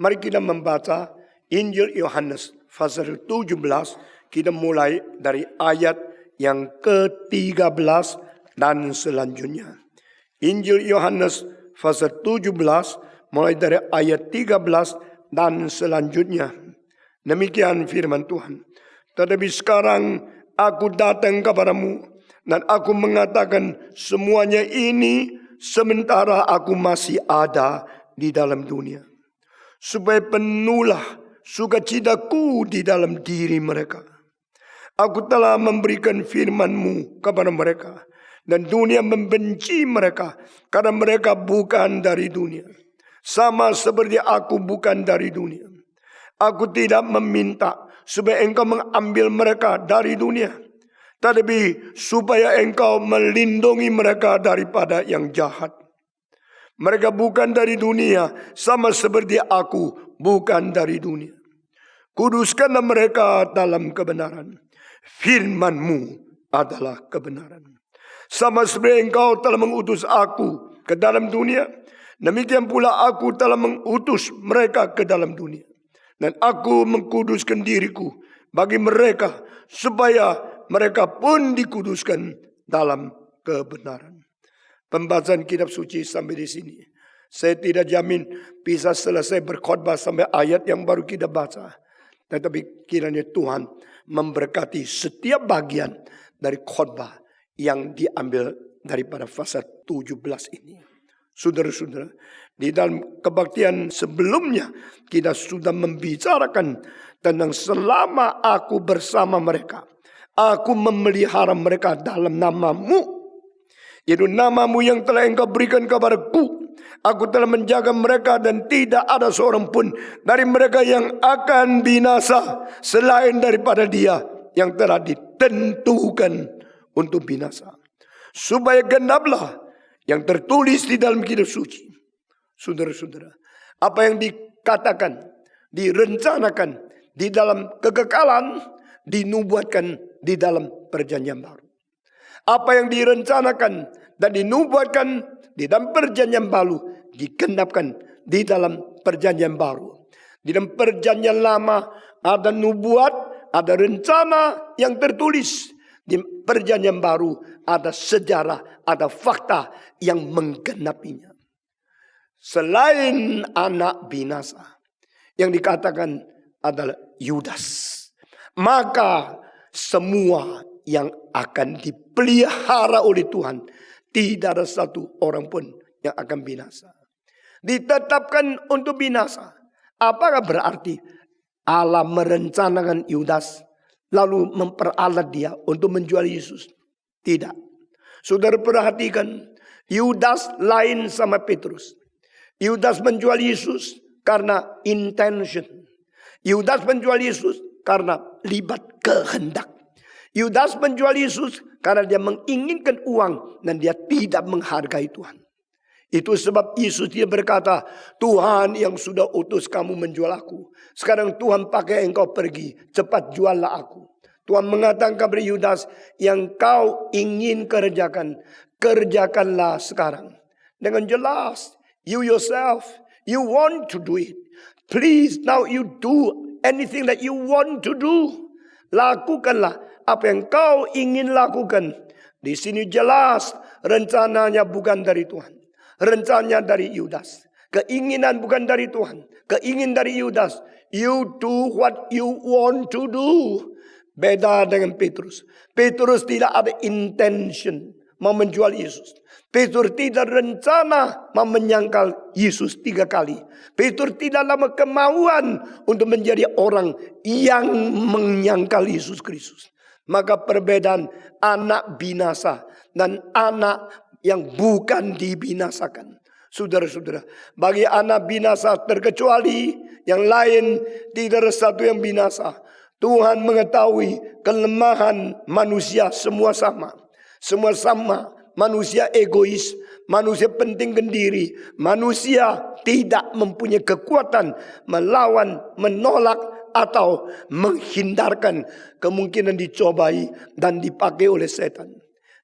Mari kita membaca Injil Yohanes pasal 17. Kita mulai dari ayat yang ke-13 dan selanjutnya. Injil Yohanes pasal 17 mulai dari ayat 13 dan selanjutnya. Demikian firman Tuhan. Tetapi sekarang aku datang kepadamu dan aku mengatakan semuanya ini sementara aku masih ada di dalam dunia. Supaya penuhlah sukacitaku di dalam diri mereka. Aku telah memberikan firman-Mu kepada mereka. Dan dunia membenci mereka karena mereka bukan dari dunia. Sama seperti aku bukan dari dunia. Aku tidak meminta supaya engkau mengambil mereka dari dunia. Tetapi supaya engkau melindungi mereka daripada yang jahat. Mereka bukan dari dunia, sama seperti aku bukan dari dunia. Kuduskanlah mereka dalam kebenaran. Firman-Mu adalah kebenaran. Sama seperti engkau telah mengutus aku ke dalam dunia, demikian pula aku telah mengutus mereka ke dalam dunia. Dan aku mengkuduskan diriku bagi mereka, supaya mereka pun dikuduskan dalam kebenaran. Pembacaan kitab suci sampai di sini. Saya tidak jamin bisa selesai berkhotbah sampai ayat yang baru kita baca. Tetapi kiranya Tuhan memberkati setiap bagian dari khotbah yang diambil daripada pasal 17 ini. Saudara-saudara, di dalam kebaktian sebelumnya kita sudah membicarakan tentang selama aku bersama mereka, aku memelihara mereka dalam nama-Mu. Yaitu nama-Mu yang telah Engkau berikan kepadaku. Aku telah menjaga mereka dan tidak ada seorang pun dari mereka yang akan binasa selain daripada dia yang telah ditentukan untuk binasa. Supaya genaplah yang tertulis di dalam kitab suci. Saudara-saudara, apa yang dikatakan, direncanakan di dalam kekekalan, dinubuatkan di dalam perjanjian baru. Apa yang direncanakan dan dinubuatkan di dalam perjanjian baru, digenapkan di dalam perjanjian baru. Di dalam perjanjian lama ada nubuat, ada rencana yang tertulis. Di perjanjian baru ada sejarah, ada fakta yang menggenapinya. Selain anak binasa yang dikatakan adalah Yudas, maka semua yang akan dipelihara oleh Tuhan, tidak ada satu orang pun yang akan binasa. Ditetapkan untuk binasa. Apakah berarti Allah merencanakan Yudas lalu memperalat dia untuk menjual Yesus? Tidak. Saudara perhatikan, Yudas lain sama Petrus. Yudas menjual Yesus karena intention. Yudas menjual Yesus karena libat kehendak. Yudas menjual Yesus karena dia menginginkan uang dan dia tidak menghargai Tuhan. Itu sebab Yesus dia berkata, Tuhan yang sudah utus kamu menjual aku. Sekarang Tuhan pakai engkau pergi, cepat juallah aku. Tuhan mengatakan kepada Yudas, yang kau ingin kerjakan, kerjakanlah sekarang. Dengan jelas, you yourself, you want to do it. Please now you do anything that you want to do. Lakukanlah apa yang kau ingin lakukan. Di sini jelas rencananya bukan dari Tuhan. Rencananya dari Yudas. Keinginan bukan dari Tuhan. Keinginan dari Yudas. You do what you want to do. Beda dengan Petrus. Petrus tidak ada intention mau menjual Yesus. Petrus tidak rencana mau menyangkal Yesus 3 kali. Petrus tidak lama kemauan untuk menjadi orang yang menyangkal Yesus Kristus. Maka perbedaan anak binasa dan anak yang bukan dibinasakan. Saudara-saudara, bagi anak binasa terkecuali yang lain tidak ada satu yang binasa. Tuhan mengetahui kelemahan manusia semua sama. Semua sama. Manusia egois, manusia pentingkan diri, manusia tidak mempunyai kekuatan melawan, menolak atau menghindarkan kemungkinan dicobai dan dipakai oleh setan.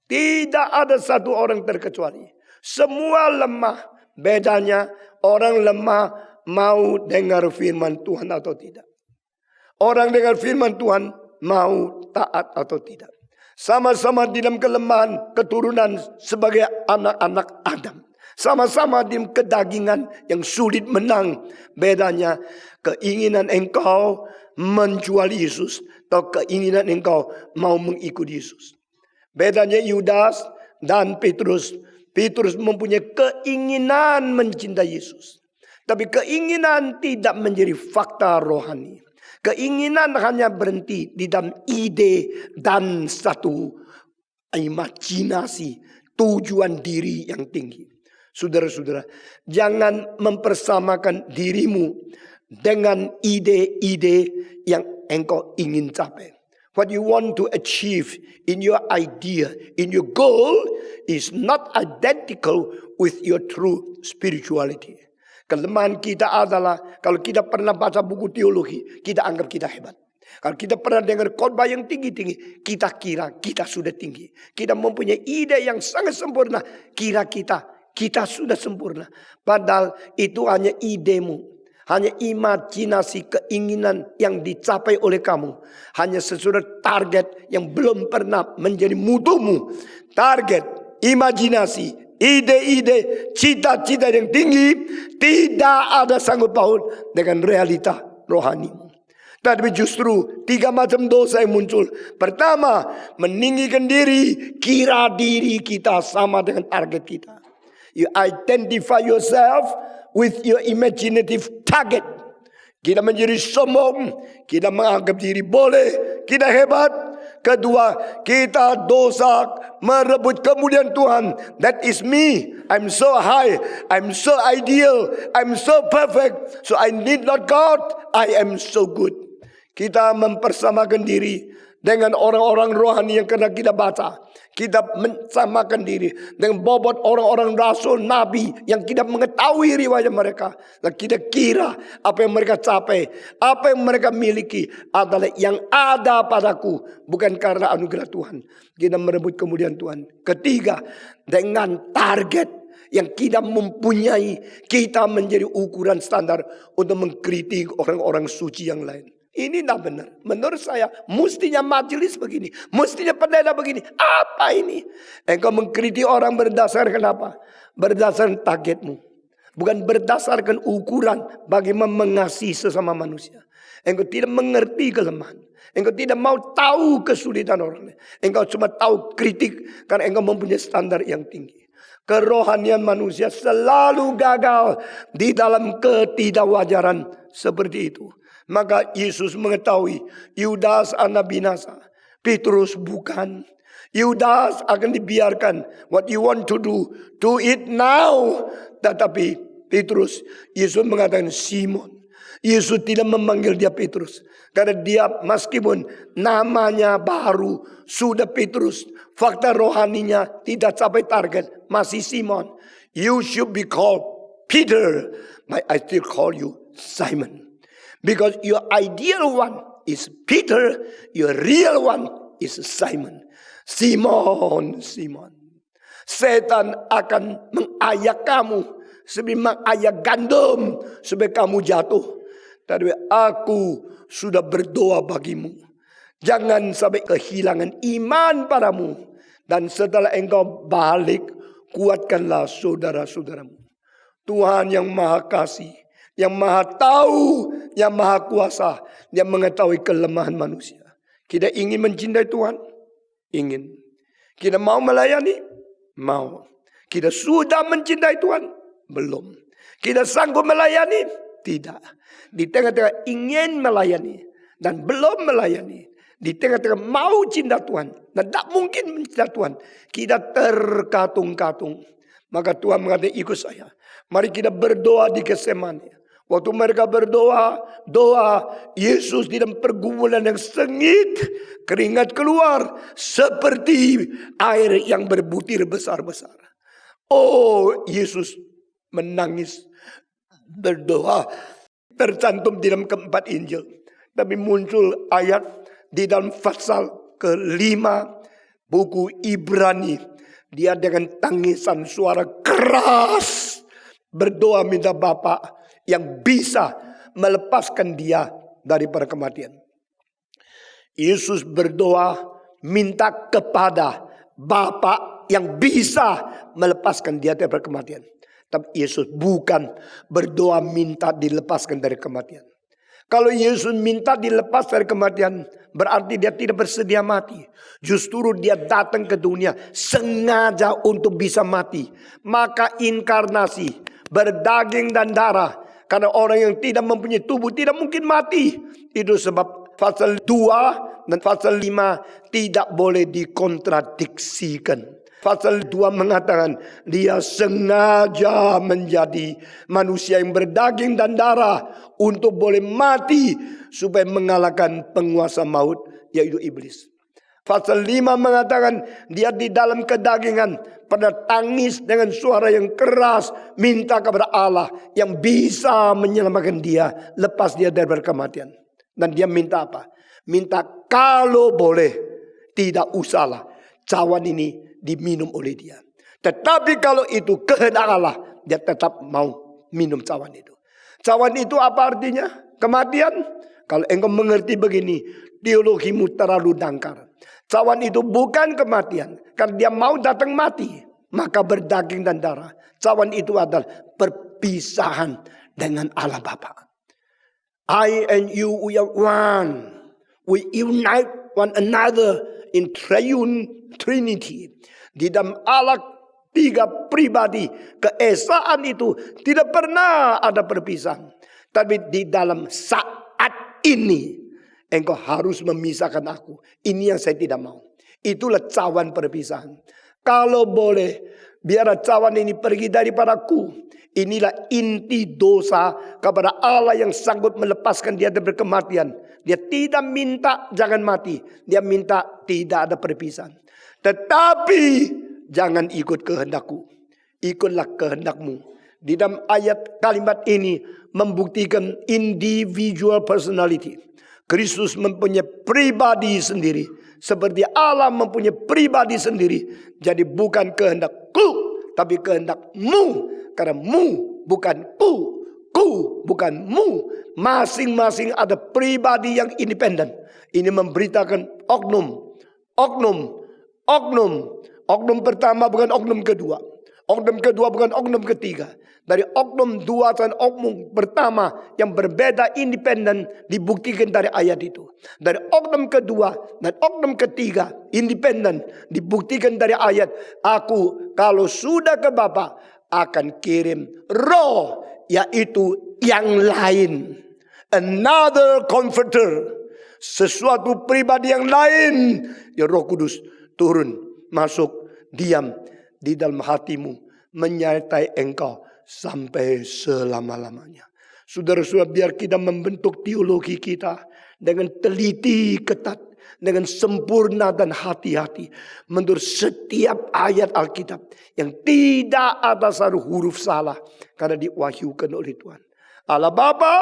Tidak ada satu orang terkecuali. Semua lemah. Bedanya orang lemah mau dengar firman Tuhan atau tidak. Orang dengar firman Tuhan mau taat atau tidak. Sama-sama di dalam kelemahan keturunan sebagai anak-anak Adam. Sama-sama di kedagingan yang sulit menang. Bedanya keinginan engkau menjual Yesus atau keinginan engkau mau mengikut Yesus. Bedanya Yudas dan Petrus. Petrus mempunyai keinginan mencintai Yesus. Tapi keinginan tidak menjadi fakta rohani. Keinginan hanya berhenti di dalam ide dan satu imajinasi, tujuan diri yang tinggi. Saudara-saudara, jangan mempersamakan dirimu dengan ide-ide yang engkau ingin capai. What you want to achieve in your idea, in your goal is not identical with your true spirituality. Kelemahan kita adalah kalau kita pernah baca buku teologi, kita anggap kita hebat. Kalau kita pernah dengar khotbah yang tinggi-tinggi, kita kira kita sudah tinggi. Kita mempunyai ide yang sangat sempurna, kira kita sudah sempurna. Padahal itu hanya idemu. Hanya imajinasi keinginan yang dicapai oleh kamu. Hanya sesuatu target yang belum pernah menjadi mutumu. Target, imajinasi, ide-ide, cita-cita yang tinggi tidak ada sanggup paut dengan realita rohanimu. Tapi justru 3 macam dosa yang muncul. Pertama, meninggikan diri, kira diri kita sama dengan target kita. You identify yourself with your imaginative target. Kita menjadi sombong, kita menganggap diri boleh, kita hebat. Kedua, kita dosa merebut kemuliaan Tuhan. That is me. I'm so high, I'm so ideal, I'm so perfect. So I need not God, I am so good. Kita mempersamakan diri dengan orang-orang rohani yang kena kita baca. Kita mensamakan diri dengan bobot orang-orang rasul, nabi yang kita mengetahui riwayat mereka. Dan kita kira apa yang mereka capai, apa yang mereka miliki adalah yang ada padaku. Bukan karena anugerah Tuhan. Kita merebut kemuliaan Tuhan. Ketiga, dengan target yang kita mempunyai, kita menjadi ukuran standar untuk mengkritik orang-orang suci yang lain. Ini tidak benar. Menurut saya, mestinya majelis begini. Mestinya pendeta begini. Apa ini? Engkau mengkritik orang berdasarkan apa? Berdasarkan targetmu. Bukan berdasarkan ukuran bagaimana mengasihi sesama manusia. Engkau tidak mengerti kelemahan. Engkau tidak mau tahu kesulitan orang lain. Engkau cuma tahu kritik karena engkau mempunyai standar yang tinggi. Kerohanian manusia selalu gagal di dalam ketidakwajaran seperti itu. Maka Yesus mengetahui Yudas akan binasa, Petrus bukan. Yudas akan dibiarkan. What you want to do it now. Tetapi Petrus, Yesus mengatakan Simon. Yesus tidak memanggil dia Petrus. Karena dia meskipun namanya baru, sudah Petrus. Fakta rohaninya tidak capai target, masih Simon. You should be called Peter, but I still call you Simon. Because your ideal one is Peter, your real one is Simon. Simon. Setan akan mengayak kamu seperti mengayak gandum supaya kamu jatuh. Tapi aku sudah berdoa bagimu. Jangan sampai kehilangan iman padamu. Dan setelah engkau balik, kuatkanlah saudara-saudaramu. Tuhan yang maha kasih, yang maha tahu, yang maha kuasa, yang mengetahui kelemahan manusia. Kita ingin mencintai Tuhan? Ingin. Kita mau melayani? Mau. Kita sudah mencintai Tuhan? Belum. Kita sanggup melayani? Tidak. Di tengah-tengah ingin melayani dan belum melayani. Di tengah-tengah mau cinta Tuhan dan tak mungkin mencinta Tuhan. Kita terkatung-katung. Maka Tuhan mengatakan ikut saya. Mari kita berdoa di Getsemani. Waktu mereka berdoa, Yesus di dalam pergumulan yang sengit, keringat keluar seperti air yang berbutir besar-besar. Oh, Yesus menangis, berdoa, tercantum di dalam keempat Injil. Tapi muncul ayat di dalam pasal ke-5 buku Ibrani. Dia dengan tangisan suara keras berdoa minta Bapa yang bisa melepaskan dia daripada kematian. Yesus berdoa minta kepada Bapa yang bisa melepaskan dia daripada kematian. Tapi Yesus bukan berdoa minta dilepaskan dari kematian. Kalau Yesus minta dilepas dari kematian, berarti dia tidak bersedia mati. Justru dia datang ke dunia sengaja untuk bisa mati. Maka inkarnasi, berdaging dan darah. Karena orang yang tidak mempunyai tubuh tidak mungkin mati. Itu sebab pasal 2 dan pasal 5 tidak boleh dikontradiksikan. Pasal 2 mengatakan dia sengaja menjadi manusia yang berdaging dan darah untuk boleh mati supaya mengalahkan penguasa maut yaitu iblis. Pasal 5 mengatakan dia di dalam kedagingan pada tangis dengan suara yang keras minta kepada Allah yang bisa menyelamatkan dia, lepas dia dari kematian. Dan dia minta apa? Minta kalau boleh tidak usahlah cawan ini diminum oleh dia. Tetapi kalau itu kehendak Allah, dia tetap mau minum cawan itu. Cawan itu apa artinya? Kematian. Kalau engkau mengerti begini, teologimu terlalu dangkal. Cawan itu bukan kematian, karena dia mau datang mati, maka berdaging dan darah. Cawan itu adalah perpisahan dengan Allah Bapa. I and you, we are one. We unite one another in triune Trinity. Di dalam Allah 3 pribadi, keesaan itu tidak pernah ada perpisahan. Tapi di dalam saat ini, engkau harus memisahkan aku. Ini yang saya tidak mau. Itulah cawan perpisahan. Kalau boleh, biar cawan ini pergi daripadaku. Inilah inti dosa kepada Allah yang sanggup melepaskan dia dari kematian. Dia tidak minta jangan mati. Dia minta tidak ada perpisahan. Tetapi jangan ikut kehendakku. Ikutlah kehendakmu. Di dalam ayat kalimat ini membuktikan individual personality. Kristus mempunyai pribadi sendiri. Seperti Allah mempunyai pribadi sendiri. Jadi bukan kehendakku, tapi kehendakmu. Karena mu bukan ku bukan mu. Masing-masing ada pribadi yang independen. Ini memberitakan oknum. Oknum pertama bukan oknum kedua. Oknum kedua bukan oknum ketiga. Dari oknum 2 dan oknum pertama yang berbeda independen dibuktikan dari ayat itu. Dari oknum kedua dan oknum ketiga independen dibuktikan dari ayat. Aku kalau sudah ke Bapa akan kirim roh, yaitu yang lain. Another comforter. Sesuatu pribadi yang lain. Ya Roh Kudus turun, masuk, diam di dalam hatimu. Menyertai engkau sampai selama-lamanya. Saudara-saudara, biar kita membentuk teologi kita dengan teliti, ketat. Dengan sempurna dan hati-hati. Menurut setiap ayat Alkitab. Yang tidak ada satu huruf salah. Karena diwahyukan oleh Tuhan. Allah Bapa,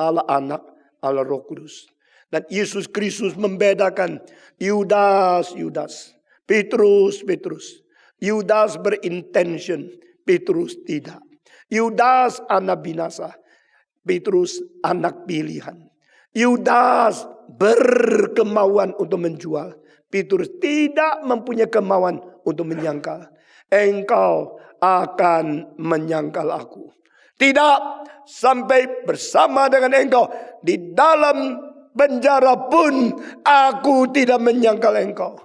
Allah Anak, Allah Roh Kudus. Dan Yesus Kristus membedakan Yudas, Petrus. Yudas berintention, Petrus tidak. Yudas anak binasa, Petrus anak pilihan. Yudas berkemauan untuk menjual. Petrus tidak mempunyai kemauan untuk menyangkal. Engkau akan menyangkal aku. Tidak sampai bersama dengan engkau di dalam penjara pun aku tidak menyangkal engkau.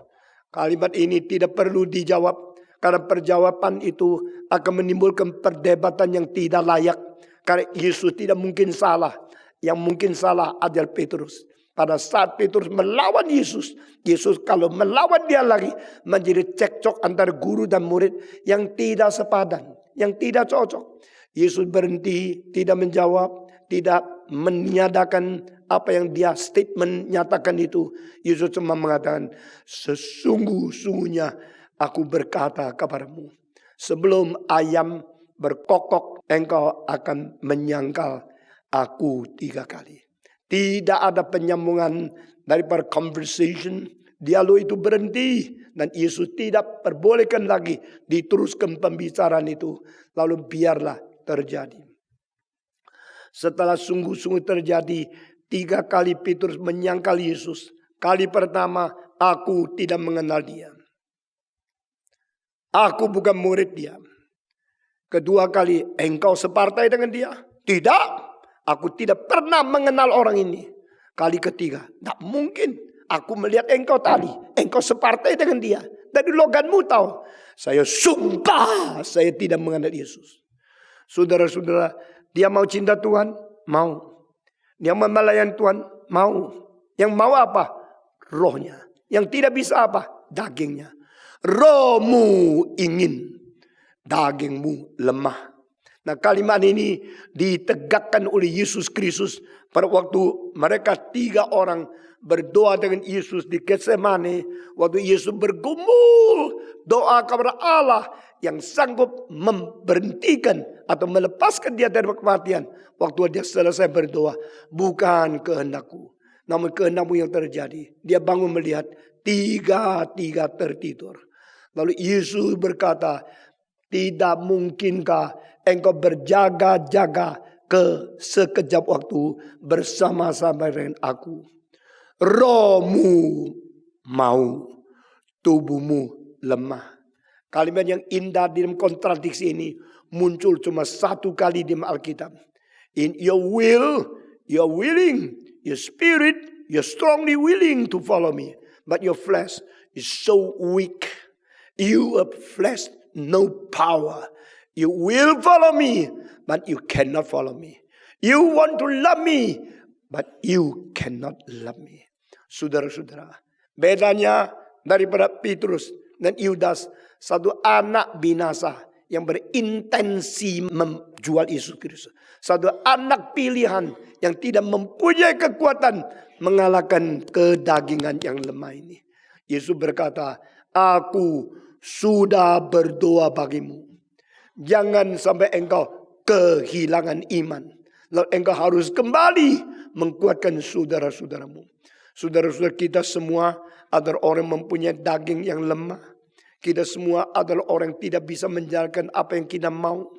Kalimat ini tidak perlu dijawab. Karena perjawaban itu akan menimbulkan perdebatan yang tidak layak. Karena Yesus tidak mungkin salah. Yang mungkin salah adalah Petrus. Pada saat Petrus melawan Yesus. Yesus kalau melawan dia lagi. Menjadi cekcok antara guru dan murid. Yang tidak sepadan. Yang tidak cocok. Yesus berhenti. Tidak menjawab. Tidak menyatakan apa yang dia statement nyatakan itu. Yesus cuma mengatakan. Sesungguh-sungguhnya aku berkata kepadamu. Sebelum ayam berkokok. Engkau akan menyangkal aku 3 kali. Tidak ada penyambungan daripada conversation. Dialog itu berhenti. Dan Yesus tidak perbolehkan lagi diteruskan pembicaraan itu. Lalu biarlah terjadi. Setelah sungguh-sungguh terjadi 3 kali Petrus menyangkal Yesus. Kali pertama, aku tidak mengenal dia. Aku bukan murid dia. Kedua kali, engkau separtai dengan dia? Tidak, aku tidak pernah mengenal orang ini. Kali ketiga, tidak mungkin. Aku melihat engkau tadi, engkau separtai dengan dia. Dari logatmu tahu. Saya sumpah, saya tidak mengenal Yesus. Saudara-saudara, dia mau cinta Tuhan? Mau. Dia mau melayani Tuhan? Mau. Yang mau apa? Rohnya. Yang tidak bisa apa? Dagingnya. Rohmu ingin, dagingmu lemah. Nah, kalimat ini ditegakkan oleh Yesus Kristus pada waktu mereka 3 orang berdoa dengan Yesus di Getsemani. Waktu Yesus bergumul doa kepada Allah yang sanggup memberhentikan atau melepaskan dia dari kematian. Waktu dia selesai berdoa, bukan kehendakku, namun kehendakmu yang terjadi. Dia bangun melihat 3 tertidur. Lalu Yesus berkata, tidak mungkinkah engkau berjaga-jaga ke sekejap waktu bersama-sama dengan aku. Rohmu mau, tubuhmu lemah. Kalimat yang indah dalam kontradiksi ini muncul cuma 1 kali di Alkitab. In your will, you're willing. Your spirit, you're strongly willing to follow me. But your flesh is so weak. You have flesh, no power. You will follow me, but you cannot follow me. You want to love me, but you cannot love me. Saudara-saudara, bedanya daripada Petrus dan Yudas, satu anak binasa yang berintensi menjual Yesus Kristus. Satu anak pilihan yang tidak mempunyai kekuatan mengalahkan kedagingan yang lemah ini. Yesus berkata, aku sudah berdoa bagimu. Jangan sampai engkau kehilangan iman. Lalu engkau harus kembali menguatkan saudara-saudaramu. Saudara-saudara, kita semua adalah orang yang mempunyai daging yang lemah. Kita semua adalah orang yang tidak bisa menjalankan apa yang kita mau.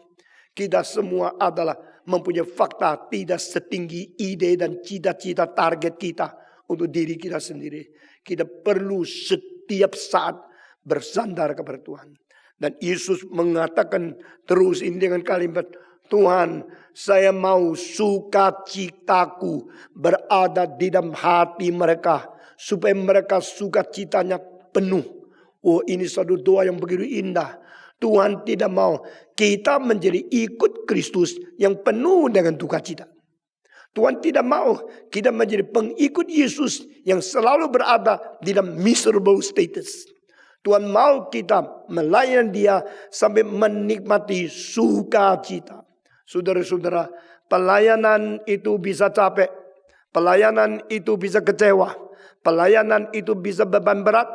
Kita semua adalah mempunyai fakta tidak setinggi ide dan cita-cita target kita untuk diri kita sendiri. Kita perlu setiap saat bersandar kepada Tuhan. Dan Yesus mengatakan terus ini dengan kalimat, Tuhan, saya mau sukacitaku berada di dalam hati mereka, supaya mereka sukacitanya penuh. Oh, ini satu doa yang begitu indah. Tuhan tidak mau kita menjadi ikut Kristus yang penuh dengan sukacita. Tuhan tidak mau kita menjadi pengikut Yesus yang selalu berada di dalam miserable status. Tuhan mau kita melayani dia sampai menikmati sukacita. Saudara-saudara, pelayanan itu bisa capek. Pelayanan itu bisa kecewa. Pelayanan itu bisa beban berat.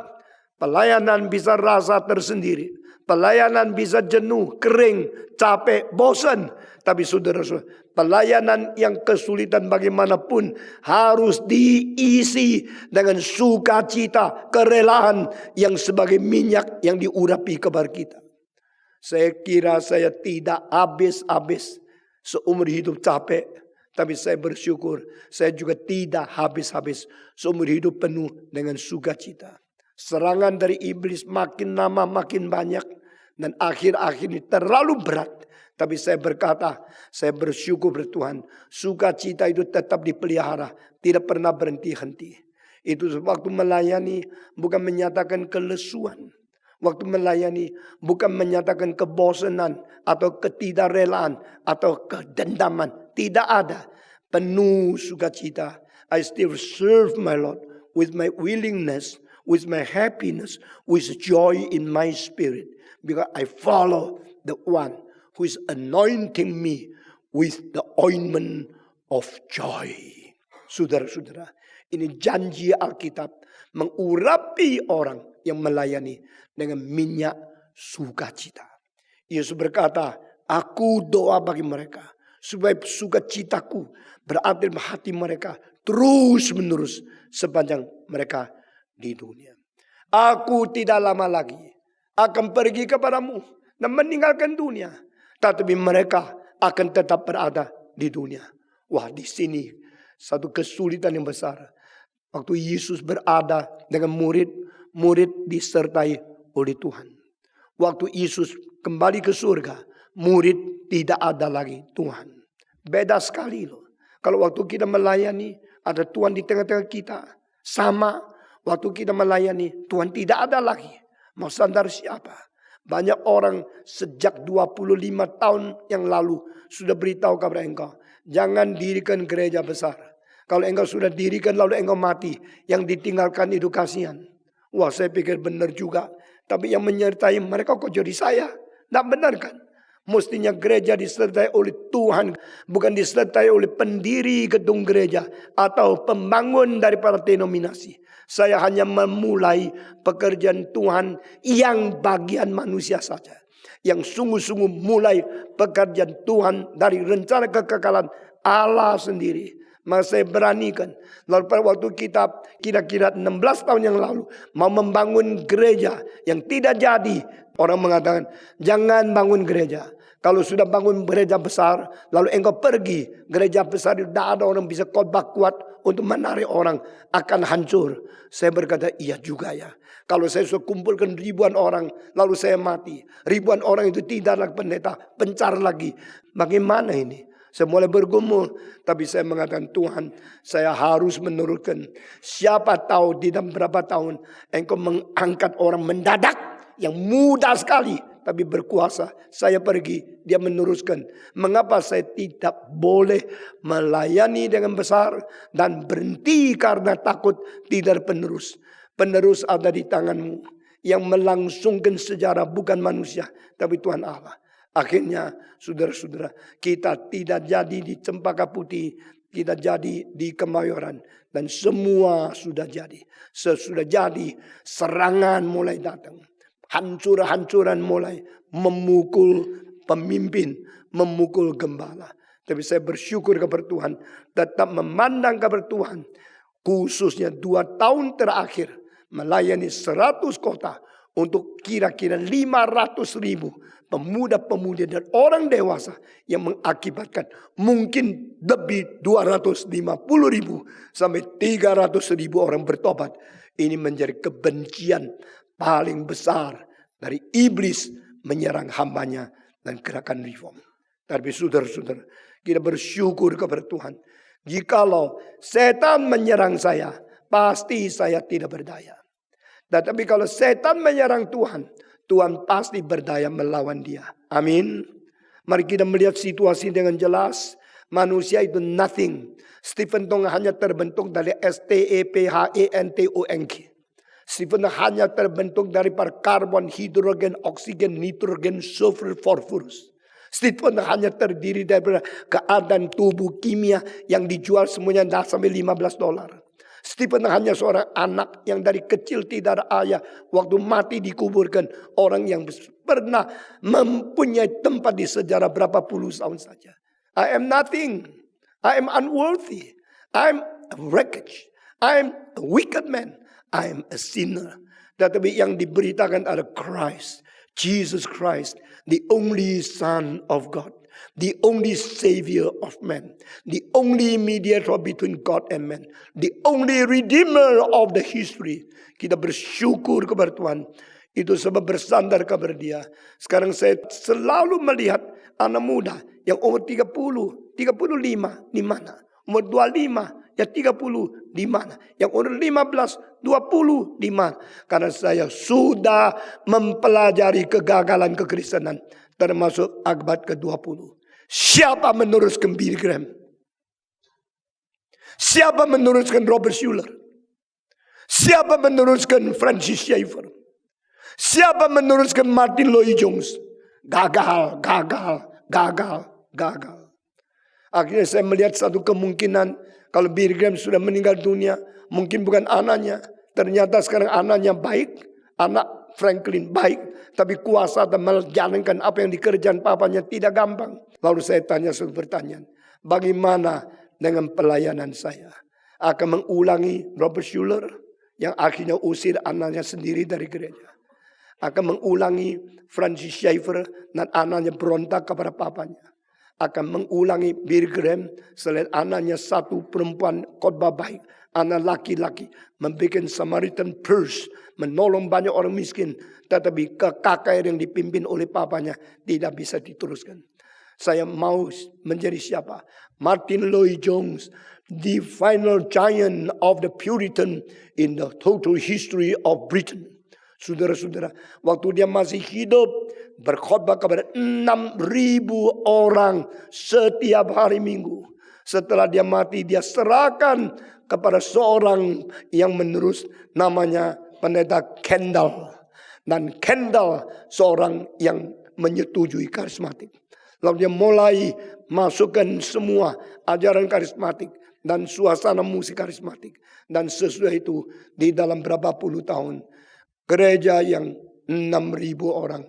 Pelayanan bisa rasa tersendiri. Pelayanan bisa jenuh, kering, capek, bosan. Tapi saudara-saudara, pelayanan yang kesulitan bagaimanapun harus diisi dengan sukacita, kerelaan yang sebagai minyak yang diurapi kepada kita. Saya kira saya tidak habis-habis seumur hidup capek. Tapi saya bersyukur saya juga tidak habis-habis seumur hidup penuh dengan sukacita. Serangan dari iblis makin lama makin banyak. Dan akhir-akhir ini terlalu berat. Tapi saya berkata, saya bersyukur bertuhan. Sukacita itu tetap dipelihara. Tidak pernah berhenti-henti. Itu waktu melayani bukan menyatakan kelesuan. Waktu melayani bukan menyatakan kebosanan atau ketidakrelaan atau kedendaman. Tidak ada. Penuh sukacita. I still serve my Lord with my willingness, with my happiness, with joy in my spirit. Because I follow the one who is anointing me with the ointment of joy. Saudara-saudara, ini janji Alkitab mengurapi orang yang melayani dengan minyak sukacita. Yesus berkata, aku doa bagi mereka supaya sukacitaku berada di hati mereka terus menerus sepanjang mereka di dunia. Aku tidak lama lagi akan pergi kepadamu dan meninggalkan dunia. Tetapi mereka akan tetap berada di dunia. Wah, di sini satu kesulitan yang besar. Waktu Yesus berada dengan murid disertai oleh Tuhan. Waktu Yesus kembali ke surga, murid tidak ada lagi Tuhan. Beda sekali loh. Kalau waktu kita melayani, ada Tuhan di tengah-tengah kita. Sama, waktu kita melayani, Tuhan tidak ada lagi. Mau sandar siapa? Banyak orang sejak 25 tahun yang lalu sudah beritahu kepada engkau, jangan dirikan gereja besar. Kalau engkau sudah dirikan lalu engkau mati, yang ditinggalkan itu kasihan. Wah, saya pikir benar juga. Tapi yang menyertai mereka kok jadi saya? Tidak benar kan? Mestinya gereja disertai oleh Tuhan, bukan disertai oleh pendiri gedung gereja atau pembangun daripada denominasi. Saya hanya memulai pekerjaan Tuhan yang bagian manusia saja. Yang sungguh-sungguh mulai pekerjaan Tuhan dari rencana kekekalan Allah sendiri. Maka saya beranikan. Lalu pada waktu kita kira-kira 16 tahun yang lalu mau membangun gereja yang tidak jadi. Orang mengatakan jangan bangun gereja. Kalau sudah bangun gereja besar, lalu engkau pergi. Gereja besar itu tidak ada orang bisa khotbah kuat untuk menarik orang, akan hancur. Saya berkata iya juga ya. Kalau saya sudah kumpulkan ribuan orang, lalu saya mati. Ribuan orang itu tidak lagi pendeta, pencar lagi. Bagaimana ini? Saya mulai bergumul. Tapi saya mengatakan Tuhan, saya harus menurutkan. Siapa tahu di dalam berapa tahun engkau mengangkat orang mendadak yang muda sekali. Tapi berkuasa, saya pergi, dia meneruskan. Mengapa saya tidak boleh melayani dengan besar dan berhenti karena takut tidak penerus. Penerus ada di tanganmu. Yang melangsungkan sejarah bukan manusia, tapi Tuhan Allah. Akhirnya saudara-saudara, kita tidak jadi di Cempaka Putih, kita jadi di Kemayoran. Dan semua sudah jadi. Sesudah jadi, serangan mulai datang. Hancur-hancuran mulai memukul pemimpin, memukul gembala. Tapi saya bersyukur kepada Tuhan, tetap memandang kepada Tuhan. Khususnya 2 tahun terakhir melayani 100 kota untuk kira-kira 500.000 pemuda-pemudi dan orang dewasa yang mengakibatkan mungkin lebih 250.000 sampai 300.000 orang bertobat. Ini menjadi kebencian paling besar dari iblis menyerang hambanya dan gerakan reform. Tapi saudara-saudara, kita bersyukur kepada Tuhan. Jikalau setan menyerang saya, pasti saya tidak berdaya. Tetapi kalau setan menyerang Tuhan, Tuhan pasti berdaya melawan dia. Amin. Mari kita melihat situasi dengan jelas. Manusia itu nothing. Stephen Tong hanya terbentuk dari STEPHENTONG. Stephen hanya terbentuk dari karbon, hidrogen, oksigen, nitrogen, sulfur, fosforus. Stephen hanya terdiri dari keadaan tubuh kimia yang dijual semuanya sampai $15. Stephen hanya seorang anak yang dari kecil tidak ada ayah. Waktu mati dikuburkan. Orang yang pernah mempunyai tempat di sejarah berapa puluh tahun saja. I am nothing. I am unworthy. I am a wreckage. I am a wicked man. I am a sinner. Tetapi yang diberitakan adalah Christ. Jesus Christ. The only Son of God. The only Savior of man. The only mediator between God and man. The only Redeemer of the history. Kita bersyukur kepada Tuhan. Itu sebab bersandar kepada dia. Sekarang saya selalu melihat anak muda yang umur 30, 35 di mana? Umur 25, ya 30 di mana? Yang umur 15, 20 di mana? Karena saya sudah mempelajari kegagalan kekristenan. Termasuk abad ke-20. Siapa meneruskan Billy Graham? Siapa meneruskan Robert Schuller? Siapa meneruskan Francis Schaeffer? Siapa meneruskan Martin Lloyd Jones? Gagal, gagal, gagal, gagal. Akhirnya saya melihat satu kemungkinan kalau Billy Graham sudah meninggal dunia, mungkin bukan anaknya. Ternyata sekarang anaknya baik, anak Franklin baik, tapi kuasa dan menjalankan apa yang dikerjakan papanya tidak gampang. Lalu saya tanya satu pertanyaan, bagaimana dengan pelayanan saya? Akan mengulangi Robert Schuller yang akhirnya usir anaknya sendiri dari gereja? Akan mengulangi Francis Schaeffer dan anaknya berontak kepada papanya? akan mengulangi Billy Graham selain anaknya satu perempuan khotbah baik, anak laki-laki membuat Samaritan Purse, menolong banyak orang miskin, tetapi KKR yang dipimpin oleh papanya tidak bisa diteruskan. Saya mau menjadi siapa? Martin Lloyd-Jones, the final giant of the Puritan in the total history of Britain. Saudara-saudara, waktu dia masih hidup, berkhotbah kepada 6.000 orang setiap hari Minggu. Setelah dia mati, dia serahkan kepada seorang yang menerus, namanya Pendeta Kendall. Dan Kendall seorang yang menyetujui karismatik. Lalu dia mulai masukkan semua ajaran karismatik dan suasana musik karismatik. Dan sesudah itu di dalam berapa puluh tahun, gereja yang 6.000 orang,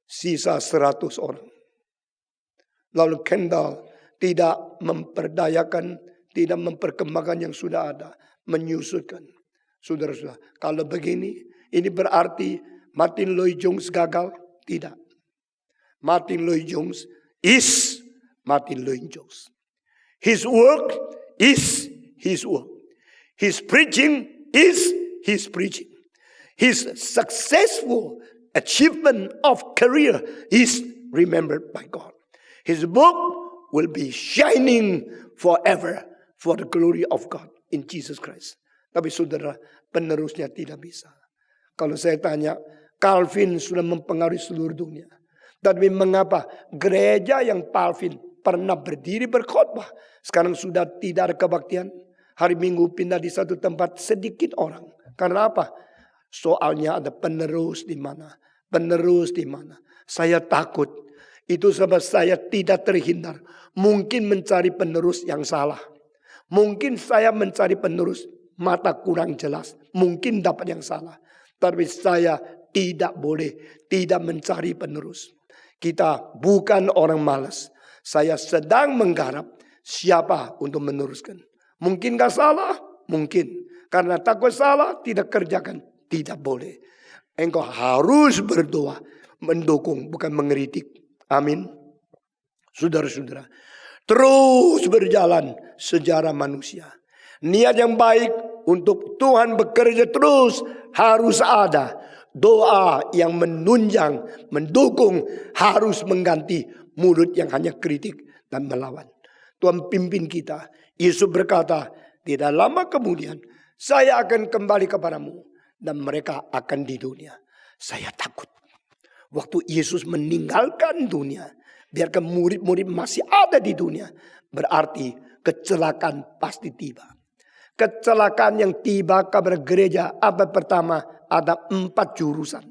sisa 100 orang. Lalu Kendall tidak memperdayakan, tidak memperkembangkan yang sudah ada, menyusutkan. Saudara-saudara, kalau begini, ini berarti Martin Lloyd-Jones gagal? Tidak. Martin Lloyd-Jones is Martin Lloyd-Jones. His work is his work. His preaching is his preaching. His successful achievement of career is remembered by God. His book will be shining forever for the glory of God in Jesus Christ. Tapi saudara, penerusnya tidak bisa. Kalau saya tanya, Calvin sudah mempengaruhi seluruh dunia. Tapi mengapa gereja yang Calvin pernah berdiri berkhotbah, sekarang sudah tidak ada kebaktian? Hari Minggu pindah di satu tempat sedikit orang. Karena apa? Soalnya ada penerus di mana? Penerus di mana? Saya takut. Itu sebab saya tidak terhindar. Mungkin mencari penerus yang salah. Mungkin saya mencari penerus mata kurang jelas. Mungkin dapat yang salah. Tapi saya tidak boleh tidak mencari penerus. Kita bukan orang malas. Saya sedang menggarap siapa untuk meneruskan. Mungkin gak salah? Mungkin. Karena takut salah, tidak kerjakan. Tidak boleh. Engkau harus berdoa, mendukung, bukan mengkritik. Amin. Saudara-saudara, terus berjalan sejarah manusia. Niat yang baik untuk Tuhan bekerja terus harus ada. Doa yang menunjang, mendukung harus mengganti mulut yang hanya kritik dan melawan. Tuhan pimpin kita. Yesus berkata, tidak lama kemudian saya akan kembali kepadamu. Dan mereka akan di dunia. Saya takut. Waktu Yesus meninggalkan dunia. Biarkan murid-murid masih ada di dunia. Berarti kecelakaan pasti tiba. Kecelakaan yang tiba kepada gereja abad pertama ada 4 jurusan.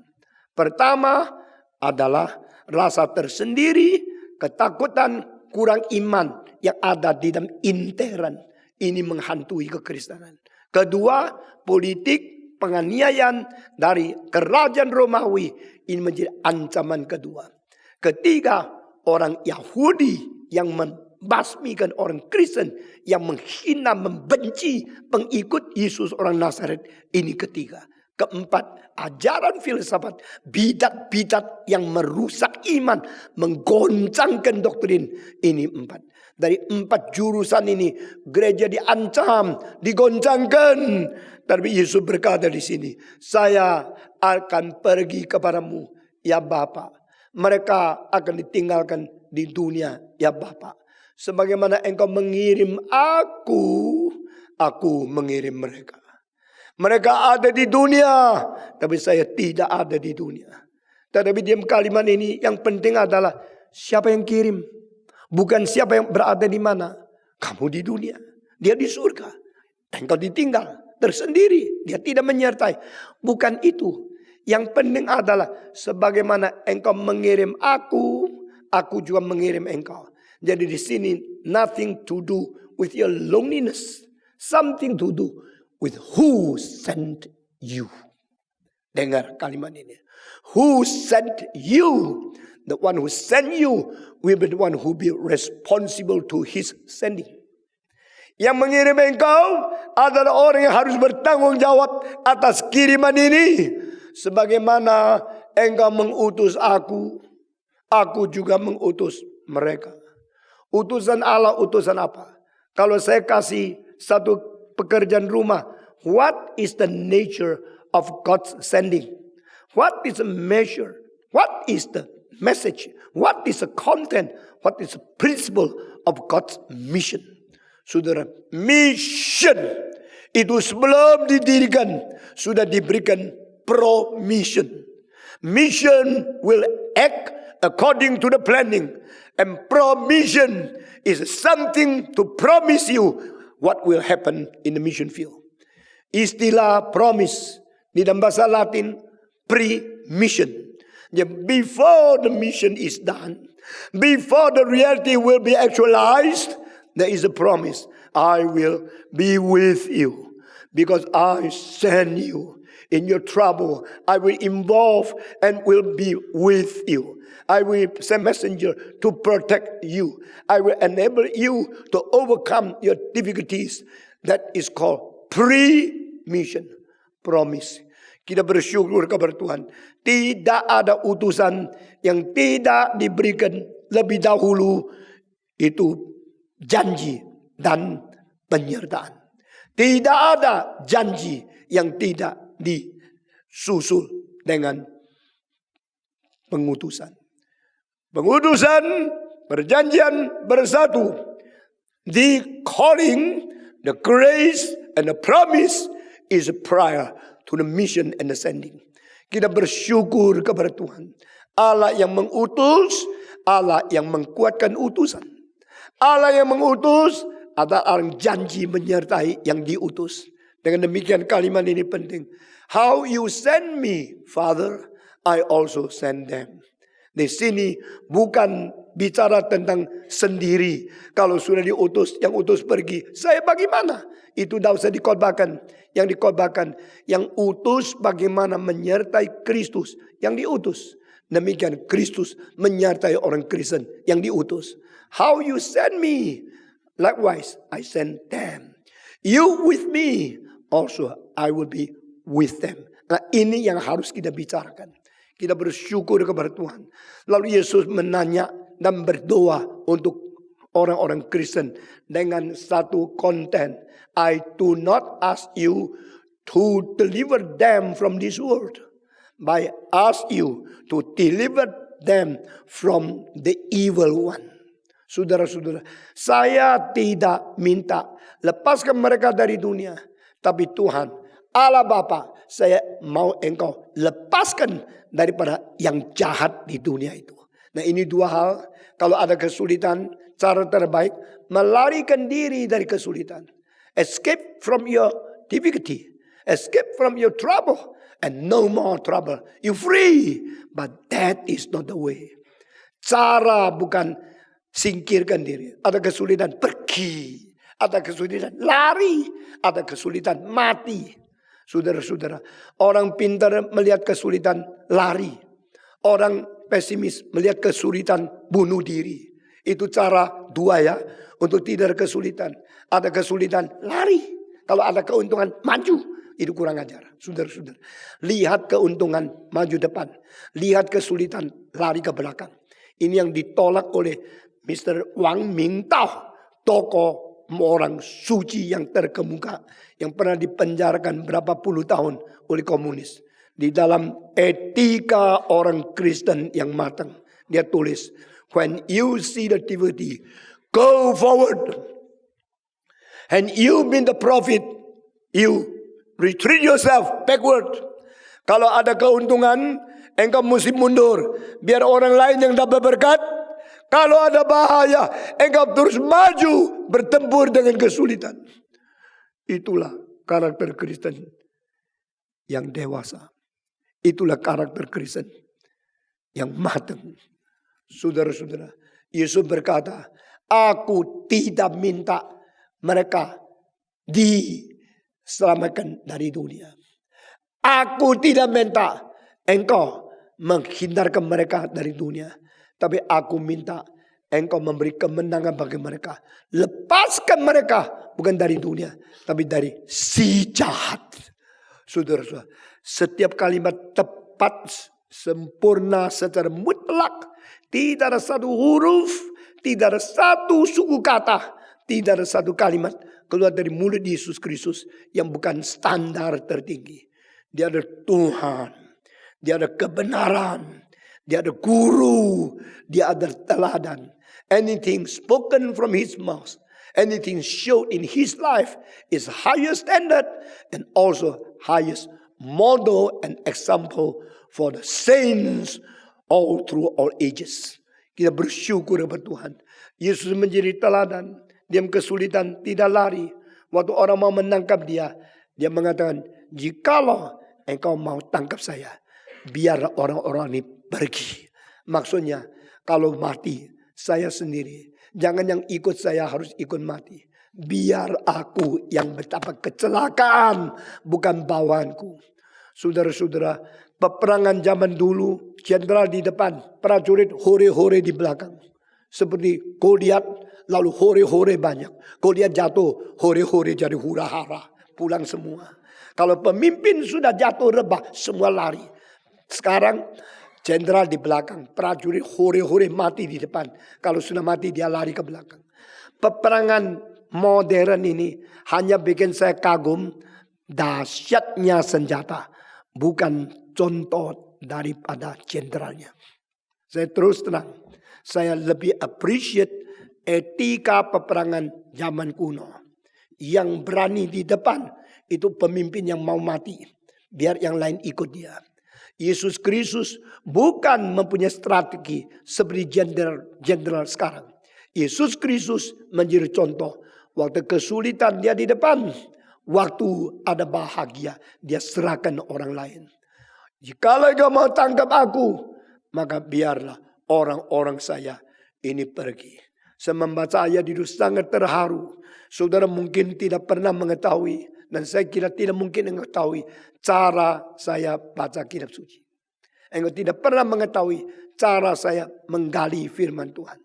Pertama adalah rasa tersendiri, ketakutan, kurang iman yang ada di dalam intern. Ini menghantui kekristenan. Kedua, politik, penganiayaan dari kerajaan Romawi. Ini menjadi ancaman kedua. Ketiga, orang Yahudi yang membasmikan orang Kristen, yang menghina, membenci pengikut Yesus orang Nazaret. Ini ketiga. Keempat, ajaran filsafat, bidat-bidat yang merusak iman, menggoncangkan doktrin. Ini 4. Dari 4 jurusan ini gereja diancam, digoncangkan. Tapi Yesus berkata di sini, saya akan pergi kepadamu, ya Bapa. Mereka akan ditinggalkan di dunia, ya Bapa. Sebagaimana engkau mengirim aku mengirim mereka. Mereka ada di dunia, tapi saya tidak ada di dunia. Tetapi diam kalimat ini yang penting adalah siapa yang kirim. Bukan siapa yang berada di mana. Kamu di dunia, dia di surga. Engkau ditinggal, tersendiri. Dia tidak menyertai. Bukan itu. Yang penting adalah sebagaimana engkau mengirim aku juga mengirim engkau. Jadi di sini nothing to do with your loneliness. Something to do with who sent you. Dengar kalimat ini. Who sent you? The one who sent you will be the one who be responsible to his sending. Yang mengirim engkau adalah orang yang harus bertanggung jawab atas kiriman ini. Sebagaimana engkau mengutus aku juga mengutus mereka. Utusan Allah, utusan apa? Kalau saya kasih satu pekerjaan rumah, what is the nature of God's sending? What is the measure? What is the message? What is the content? What is the principle of God's mission? Saudara, mission itu sebelum didirikan sudah diberikan promission. Mission will act according to the planning. And promission is something to promise you what will happen in the mission field. Istilah promise di dalam bahasa Latin pre-mission. Before the mission is done, before the reality will be actualized, there is a promise. I will be with you because I send you. In your trouble, I will involve and will be with you. I will send messenger to protect you. I will enable you to overcome your difficulties. That is called pre-mission, promise. Kita bersyukur kepada Tuhan. Tidak ada utusan yang tidak diberikan lebih dahulu. Itu janji dan penyertaan. Tidak ada janji yang tidak disusul dengan pengutusan. Pengutusan, perjanjian bersatu. The calling, the grace, and the promise is prior to the mission and the sending. Kita bersyukur kepada Tuhan. Allah yang mengutus, Allah yang menguatkan utusan. Allah yang mengutus adalah orang janji menyertai yang diutus. Dengan demikian kalimat ini penting. How you send me, Father, I also send them. Di sini bukan bicara tentang sendiri. Kalau sudah diutus, yang utus pergi. Saya bagaimana? Itu tidak usah dikhotbahkan. Yang dikhotbahkan, yang utus bagaimana menyertai Kristus yang diutus. Demikian Kristus menyertai orang Kristen yang diutus. How you send me, likewise I send them. You with me, also I will be with them. Nah, ini yang harus kita bicarakan. Kita bersyukur kepada Tuhan. Lalu Yesus menanya dan berdoa untuk orang-orang Kristen dengan satu konten. I do not ask you to deliver them from this world, but I ask you to deliver them from the evil one. Saudara-saudara, saya tidak minta lepaskan mereka dari dunia, tapi Tuhan Allah Bapa, saya mau engkau lepaskan daripada yang jahat di dunia itu. Nah, ini dua hal. Kalau ada kesulitan, cara terbaik melarikan diri dari kesulitan. Escape from your difficulty. Escape from your trouble. And no more trouble. You free. But that is not the way. Cara bukan singkirkan diri. Ada kesulitan, pergi. Ada kesulitan, lari. Ada kesulitan, mati. Saudara-saudara, orang pintar melihat kesulitan, lari. Orang pesimis melihat kesulitan, bunuh diri. Itu cara dua ya, untuk tidak kesulitan. Ada kesulitan, lari. Kalau ada keuntungan, maju. Itu kurang ajar. Saudara-saudara, lihat keuntungan, maju depan. Lihat kesulitan, lari ke belakang. Ini yang ditolak oleh Mr. Wang Mingtao, tokoh orang suci yang terkemuka, yang pernah dipenjarakan berapa puluh tahun oleh komunis. Di dalam etika orang Kristen yang matang, dia tulis, when you see the difficulty, go forward. And you being the prophet, you retreat yourself backward. Kalau ada keuntungan, engkau mesti mundur. Biar orang lain yang dapat berkat. Kalau ada bahaya, engkau terus maju bertempur dengan kesulitan. Itulah karakter Kristen yang dewasa. Itulah karakter Kristen yang matang. Saudara-saudara, Yesus berkata, aku tidak minta mereka diselamatkan dari dunia. Aku tidak minta engkau menghindarkan mereka dari dunia. Tapi aku minta engkau memberi kemenangan bagi mereka. Lepaskan mereka bukan dari dunia, tapi dari si jahat. Saudara-saudara, setiap kalimat tepat, sempurna secara mutlak. Tidak ada satu huruf, Tidak ada satu suku kata, tidak ada satu kalimat keluar dari mulut Yesus Kristus yang bukan standar tertinggi. Dia ada Tuhan, dia ada kebenaran, dia ada guru, dia ada teladan. Anything spoken from his mouth, anything showed in his life is highest standard and also highest model and example for the saints all through all ages. Kita bersyukur kepada Tuhan. Yesus menjadi teladan. Dia kesulitan tidak lari. Waktu orang mau menangkap dia, dia mengatakan, jikalau engkau mau tangkap saya, biar orang-orang ini pergi. Maksudnya, kalau mati, saya sendiri. Jangan yang ikut saya harus ikut mati. Biar aku yang betapa kecelakaan, bukan bawahanku. Saudara-saudara, peperangan zaman dulu, jenderal di depan, prajurit hore-hore di belakang. Seperti Goliat, lalu hore-hore banyak. Goliat jatuh, hore-hore jadi hura-hara, pulang semua. Kalau pemimpin sudah jatuh rebah, semua lari. Sekarang jenderal di belakang, prajurit hore-hore mati di depan. Kalau sudah mati dia lari ke belakang. Peperangan modern ini hanya bikin saya kagum dahsyatnya senjata, bukan contoh daripada jenderalnya. Saya terus terang, saya lebih appreciate etika peperangan zaman kuno. Yang berani di depan itu pemimpin yang mau mati, biar yang lain ikut dia. Yesus Kristus bukan mempunyai strategi seperti jenderal sekarang. Yesus Kristus menjadi contoh. Waktu kesulitan dia di depan, waktu ada bahagia dia serahkan orang lain. Jikalau kau mau tangkap aku, maka biarlah orang-orang saya ini pergi. Saya membaca ayat itu sangat terharu. Saudara mungkin tidak pernah mengetahui, dan saya kira tidak mungkin mengetahui cara saya baca kitab suci. Engkau tidak pernah mengetahui cara saya menggali firman Tuhan.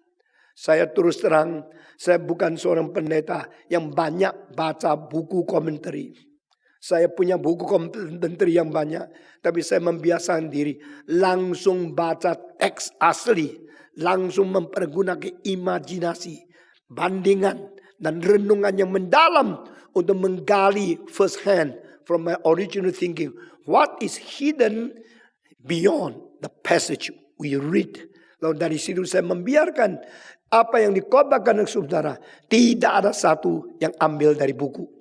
Saya terus terang, saya bukan seorang pendeta yang banyak baca buku komentari. Saya punya buku komentari yang banyak, tapi saya membiasakan diri langsung baca teks asli, langsung mempergunakan imajinasi, bandingan, dan renungan yang mendalam untuk menggali first hand from my original thinking. What is hidden beyond the passage we read? Lalu dari situ saya membiarkan apa yang dikhotbahkan oleh saudara, tidak ada satu yang ambil dari buku.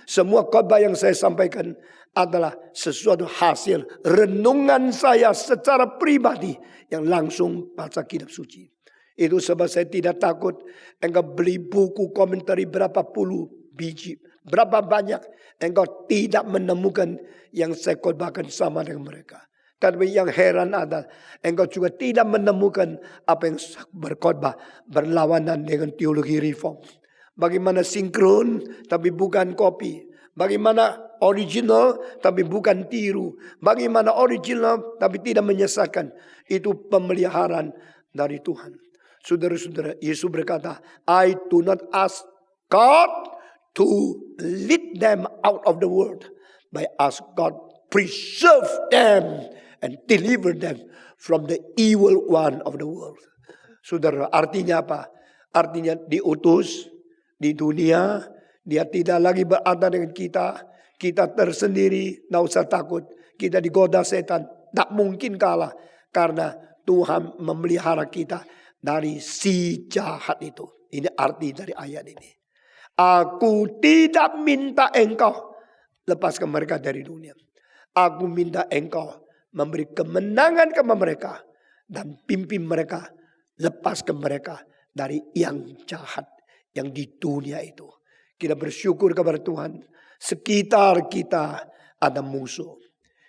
Semua khotbah yang saya sampaikan adalah sesuatu hasil renungan saya secara pribadi yang langsung baca kitab suci. Itu sebab saya tidak takut engkau beli buku komentari berapa puluh biji, berapa banyak, engkau tidak menemukan yang saya khotbahkan sama dengan mereka. Tapi yang heran adalah engkau juga tidak menemukan apa yang berkhotbah berlawanan dengan teologi reform. Bagaimana sinkron tapi bukan copy. Bagaimana original tapi bukan tiru. Bagaimana original tapi tidak menyesatkan. Itu pemeliharaan dari Tuhan. Saudara-saudara, Yesus berkata, I do not ask God to lead them out of the world, but ask God preserve them and deliver them from the evil one of the world. Saudara, artinya apa? Artinya diutus di dunia, dia tidak lagi berada dengan kita. Kita tersendiri, tidak usah takut. Kita digoda setan, tak mungkin kalah. Karena Tuhan memelihara kita dari si jahat itu. Ini arti dari ayat ini. Aku tidak minta engkau lepaskan mereka dari dunia. Aku minta engkau memberi kemenangan kepada mereka dan pimpin mereka, lepaskan mereka dari yang jahat yang di dunia itu. Kita bersyukur kepada Tuhan, sekitar kita ada musuh.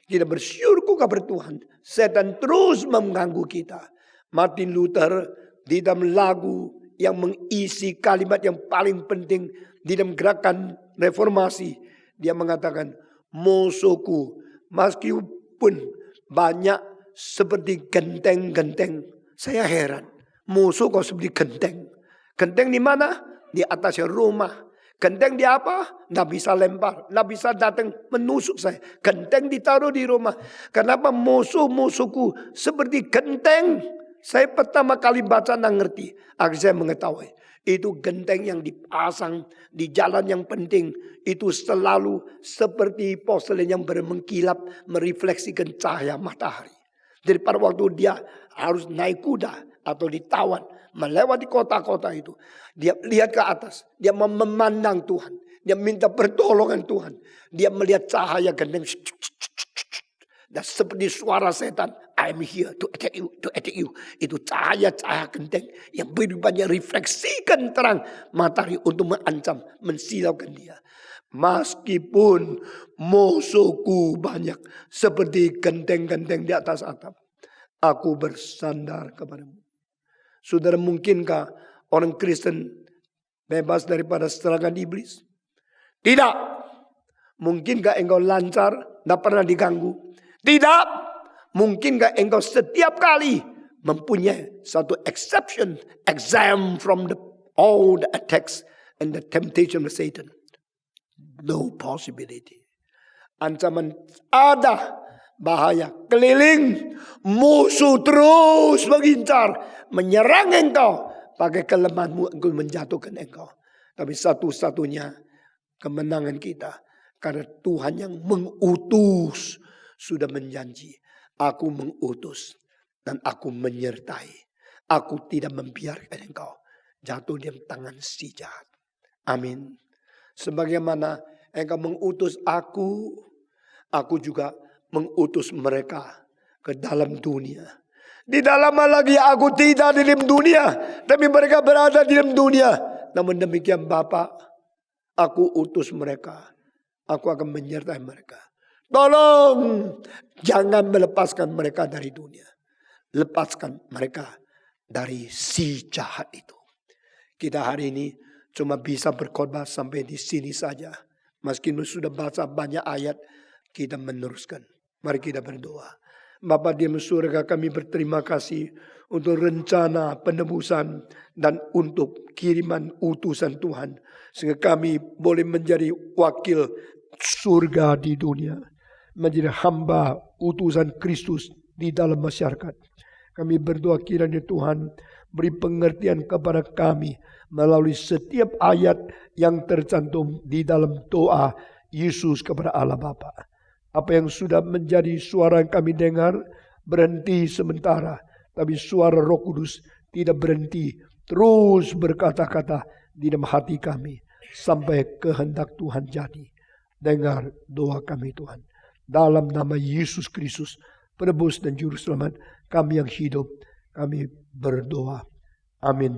Kita bersyukur kepada Tuhan, setan terus mengganggu kita. Martin Luther di dalam lagu yang mengisi kalimat yang paling penting di dalam gerakan reformasi, dia mengatakan, musuhku meskipun banyak seperti genteng-genteng. Saya heran. Musuh kok seperti genteng. Genteng di mana? Di atasnya rumah. Genteng di apa? Nggak bisa lempar. Nggak bisa datang menusuk saya. Genteng ditaruh di rumah. Kenapa musuh-musuhku seperti genteng? Saya pertama kali baca dan ngerti. Akhirnya saya mengetahui. Itu genteng yang dipasang di jalan yang penting. Itu selalu seperti porselen yang bermengkilap. Merefleksikan cahaya matahari. Jadi pada waktu dia harus naik kuda atau ditawan. Melewati kota-kota itu. Dia lihat ke atas. Dia memandang Tuhan. Dia minta pertolongan Tuhan. Dia melihat cahaya genteng. Dan seperti suara setan, I'm here to attack you, to attack you. Itu cahaya-cahaya genteng yang banyak refleksikan terang matahari untuk mengancam, mensilaukan dia. Meskipun musuhku banyak seperti genteng-genteng di atas atap, aku bersandar kepadamu. Saudara, mungkinkah orang Kristen bebas daripada serangan iblis? Tidak. Mungkinkah engkau lancar, tidak pernah diganggu? Tidak. Mungkinkah engkau setiap kali mempunyai satu exam from all the attacks and the temptation of Satan? No possibility. Ancaman ada, bahaya keliling, musuh terus mengincar, menyerang engkau, pakai kelemahanmu engkau menjatuhkan engkau. Tapi satu-satunya kemenangan kita karena Tuhan yang mengutus sudah menjanji, aku mengutus dan aku menyertai. Aku tidak membiarkan engkau jatuh di tangan si jahat. Amin. Sebagaimana engkau mengutus aku juga mengutus mereka ke dalam dunia. Di dalam lagi aku tidak di dalam dunia, tapi mereka berada di dalam dunia. Namun demikian Bapa, aku utus mereka. Aku akan menyertai mereka. Tolong jangan melepaskan mereka dari dunia. Lepaskan mereka dari si jahat itu. Kita hari ini cuma bisa berkhotbah sampai di sini saja. Meskipun sudah baca banyak ayat, kita meneruskan. Mari kita berdoa. Bapa di surga, kami berterima kasih untuk rencana penebusan dan untuk kiriman utusan Tuhan. Sehingga kami boleh menjadi wakil surga di dunia. Menjadi hamba utusan Kristus di dalam masyarakat. Kami berdoa kiranya Tuhan beri pengertian kepada kami melalui setiap ayat yang tercantum di dalam doa Yesus kepada Allah Bapa. Apa yang sudah menjadi suara yang kami dengar berhenti sementara. Tapi suara Roh Kudus tidak berhenti. Terus berkata-kata di dalam hati kami. Sampai kehendak Tuhan jadi. Dengar doa kami Tuhan. Dalam nama Yesus Kristus, penebus dan juru selamat kami yang hidup, kami berdoa. Amin.